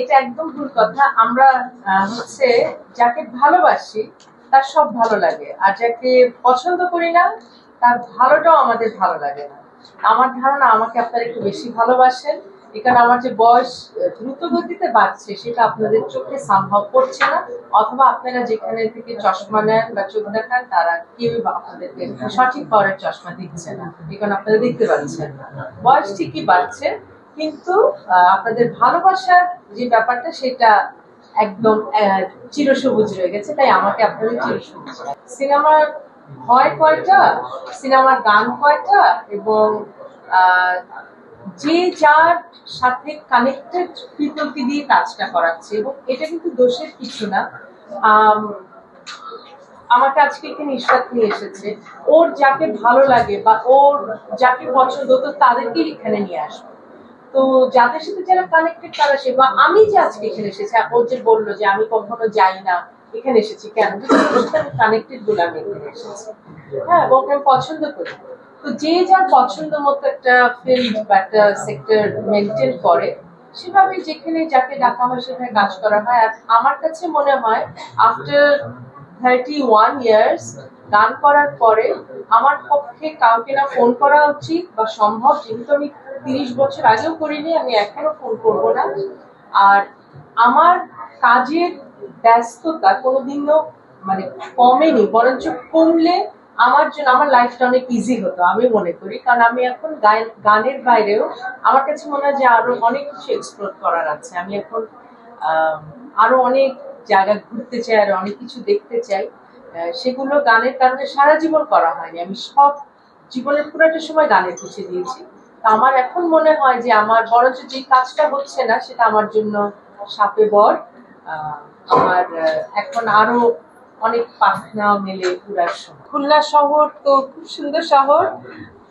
এটা একদম ভুল কথা। আমরা হচ্ছে যাকে ভালোবাসি তার সব ভালো লাগে, আর যাকে পছন্দ করি না তার ভালোটাও আমাদের ভালো লাগে না। আমার ধারণা আমাকে আপনারা একটু বেশি ভালোবাসেন, এখানে আমার যে বয়স দ্রুত গতিতে বাড়ছে সেটা আপনাদের চোখে সম্ভব করছে না, অথবা আপনারা যেখানে থেকে চশমা নেন বা চোখ দেখান তারা কেউ আপনাদেরকে সঠিক পাওয়ারের চশমা দিচ্ছে না, এখানে আপনারা দেখতে পাচ্ছেন বয়স ঠিকই বাড়ছে, কিন্তু আপনাদের ভালোবাসার যে ব্যাপারটা সেটা একদম চিরসবুজ রয়ে গেছে। তাই আমাকে আপনাদের চিরসবুজ। সিনেমার হয় কয়টা, সিনেমার গান কয়টা, এবং যে যার সাথে কানেক্টেড পিপলকে দিয়ে কাজটা করাচ্ছে, এবং এটা কিন্তু দোষের কিছু না। আমাকে আজকে এখানে ইশরাত নিয়ে এসেছে, ওর যাকে ভালো লাগে বা ওর যাকে পছন্দ তো তাদেরকেই এখানে নিয়ে আসবে। তো যাদের সাথে যারা কানেক্টেড তারা সে, বা আমি যে আজকে এখানে এসেছি, ও যে বললো যে আমি কখনো যাই না এখানে এসেছি কেন, কানেক্টেড বলে আমি এখানে এসেছি। হ্যাঁ, এবং আমি পছন্দ করি। তো যে যার পছন্দ মতো একটা ফিল্ড বা একটা সেক্টর মেনটেন করে, সেভাবে যেখানে যাকে ডাকা হয় সেখানে কাজ করা হয়। আর আমার কাছে মনে হয় আফটার 31 ইয়ার্স গান করার পরে আমার পক্ষে কাউকে না ফোন করা উচিত বা সম্ভব, যেহেতু আমি 30 বছর আগেও করিনি, আমি এখনো ফোন করবো না। আর আমার কাজের ব্যস্ততা কোনোদিনও মানে কমেনি, বরঞ্চ কমলে আমার জন্য আমার লাইফটা অনেক ইজি হতো আমি মনে করি। কারণ আমি এখন গানের বাইরেও আমার কাছে মনে হয় যে আরো অনেক কিছু এক্সপ্লোর করার আছে। আমি এখন আরো অনেক জায়গা ঘুরতে চাই, আরো অনেক কিছু দেখতে চাই। সেগুলো গানের কারণে সারা জীবন করা হয়নি, আমি সব জীবনের পুরোটা সময় গানের পিছিয়ে দিয়েছি। আমার এখন মনে হয় যে আমার বরঞ্চ যে কাজটা হচ্ছে না সেটা আমার জন্য সাপে বর। আমার এখন আরো অনেক পাখনা মেলে উড়ার সময়। খুলনা শহর তো খুব সুন্দর শহর,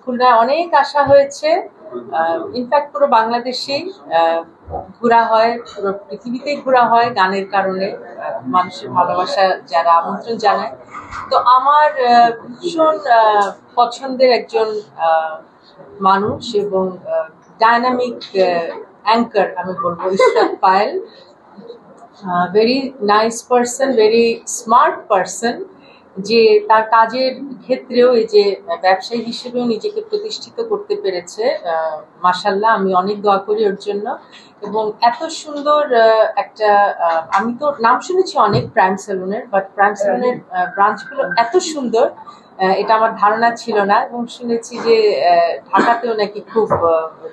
খুলনায় অনেক আসা হয়েছে, ইনফ্যাক্ট পুরো বাংলাদেশেই ঘোরা হয়, পুরো পৃথিবীতেই ঘোরা হয় গানের কারণে। মানুষের ভালোবাসা যারা আমন্ত্রণ জানায়। তো আমার ভীষণ পছন্দের একজন মানুষ এবং ডায়নামিক অ্যাঙ্কার আমি বলবো Ishrat Payel. Very nice person, very smart person, যে তার কাজের ক্ষেত্রেও এই যে ব্যবসায়ী হিসেবেও নিজেকে প্রতিষ্ঠিত করতে পেরেছে। মাশাআল্লাহ, আমি অনেক দোয়া করি ওর জন্য। এবং এত সুন্দর একটা, আমি তো নাম শুনেছি অনেক প্রাইম সেলুনের, বাট প্রাইম সেলুনের ব্রাঞ্চগুলো এত সুন্দর এটা আমার ধারণা ছিল না। এবং শুনেছি যে ঢাকাতেও নাকি খুব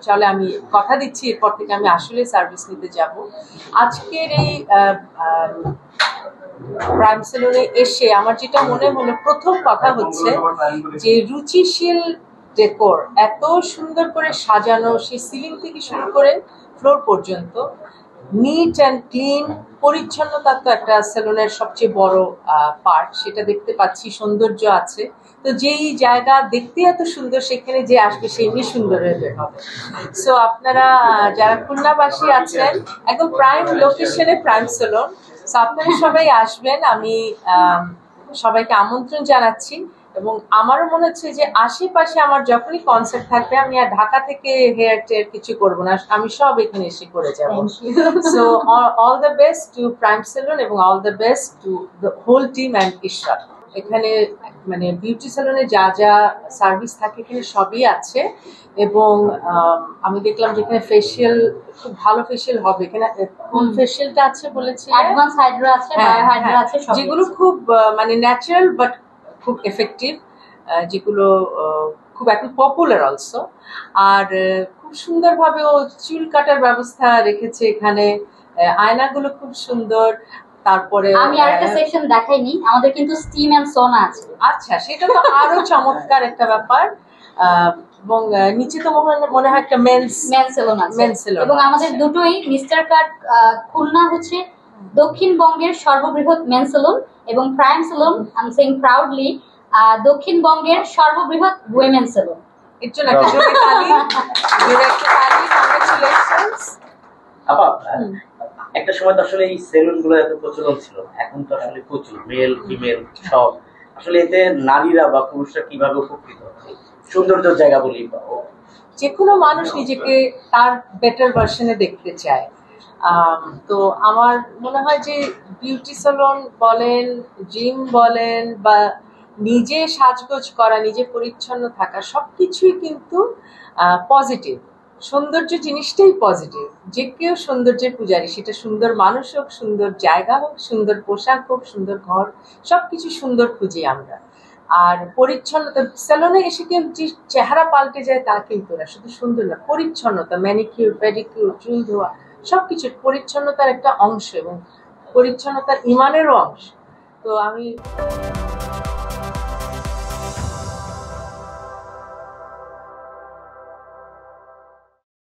চলে। আমি কথা দিচ্ছি এরপর থেকে আমি আসলে সার্ভিস নিতে যাব। আজকের এই প্রাইম সেলুনে এসে আমার যেটা মনে হলো, প্রথম কথা হচ্ছে যে রুচিশীল ডেকোর, এত সুন্দর করে সাজানো, সেই সিলিং থেকে শুরু করে ফ্লোর পর্যন্ত নিট অ্যান্ড ক্লিন। পরিচ্ছন্নতা তো একটা সেলুনের সবচেয়ে বড় পার্ট, সেটা দেখতে পাচ্ছি, সৌন্দর্য আছে। তো যেই জায়গা দেখতে এত সুন্দর, সেখানে যে আসবে সে এমনি সুন্দর হয়ে বের হবে। সো আপনারা যারা খুলনাবাসী আছেন, একদম প্রাইম লোকেশনে প্রাইম সেলুন, সো আপনারা সবাই আসবেন। আমি সবাইকে আমন্ত্রণ জানাচ্ছি। এবং আমারও মনে হচ্ছে যে আশেপাশে আমার যখনই কনসার্ট থাকবে আমি আর ঢাকা থেকে হেয়ার টেয়ার কিছু করবো না, আমি সব এখানে এসে করে যাবো। So all the best to Prime Salon এবং all the best to the whole team and Ishrat. এখানে মানে বিউটি সেলুনে যা যা সার্ভিস থাকে এখানে সবই আছে। এবং আমি দেখলাম যে এখানে ফেসিয়াল, খুব ভালো ফেসিয়াল হবে এখানে। কোন ফেসিয়ালটা আছে বলেছি? অ্যাডভান্স হাইড্রো আছে, বায়ো হাইড্রো আছে, যেগুলো খুব মানে ন্যাচারাল বাট খুব এফেক্টিভ, যেগুলো খুব এখন পপুলার অলসো। আর খুব সুন্দরভাবে ও চুল কাটার ব্যবস্থা রেখেছে এখানে, আয়নাগুলো খুব সুন্দর। তারপরে আমি আরেকটা সেকশন দেখাইনি, আমাদের কিন্তু স্টিম এন্ড সোনা আছে। আচ্ছা, সেটা তো আরো চমৎকার একটা ব্যাপার। এবং নিচে তো মনে হয় একটা মেন্স সেলুন আছে। এবং আমাদের দুটোই মিস্টার কাট খুলনা হচ্ছে দক্ষিণবঙ্গের সর্ববৃহৎ মেন সেলুন, এবং prime saloon I am saying proudly দক্ষিণবঙ্গের সর্ববৃহৎ উইমেন সেলুন। এর জন্য একটা জোরে তালি, কংগ্রেচুলেশনস। আপা, একটা সময় তো আসলে এই সেলুন গুলো এত প্রচলন ছিল, এখন তো আসলে প্রচুর মেল ফিমেল সব। আসলে এতে নারীরা বা পুরুষরা কিভাবে উপকৃত হচ্ছে? সৌন্দর্যের জায়গা বলি, যে কোনো মানুষ নিজেকে তার বেটার ভার্সনে দেখতে চায়। তো আমার মনে হয় যে বিউটি সালন বলেন, জিম বলেন, বা নিজে সাজগোজ করা, নিজে পরিচ্ছন্ন থাকা, সবকিছুই কিন্তু পজিটিভ। সৌন্দর্য জিনিসটাই পজিটিভ। যে কেউ সৌন্দর্যের পূজারী, সেটা সুন্দর মানুষ হোক, সুন্দর জায়গা হোক, সুন্দর পোশাক হোক, সুন্দর ঘর, সবকিছু সুন্দর খুঁজি আমরা। আর পরিচ্ছন্নতা, স্যালনে এসে কেউ যে চেহারা পাল্টে যায় তা কিন্তু না, শুধু সুন্দর না, পরিচ্ছন্নতা, ম্যানিকিউর, পেডিকিউর, চুল ধোয়া, সবকিছু পরিচ্ছন্নতার একটা অংশ, এবং পরিচ্ছন্নতা ইমানেরও অংশ। তো আমি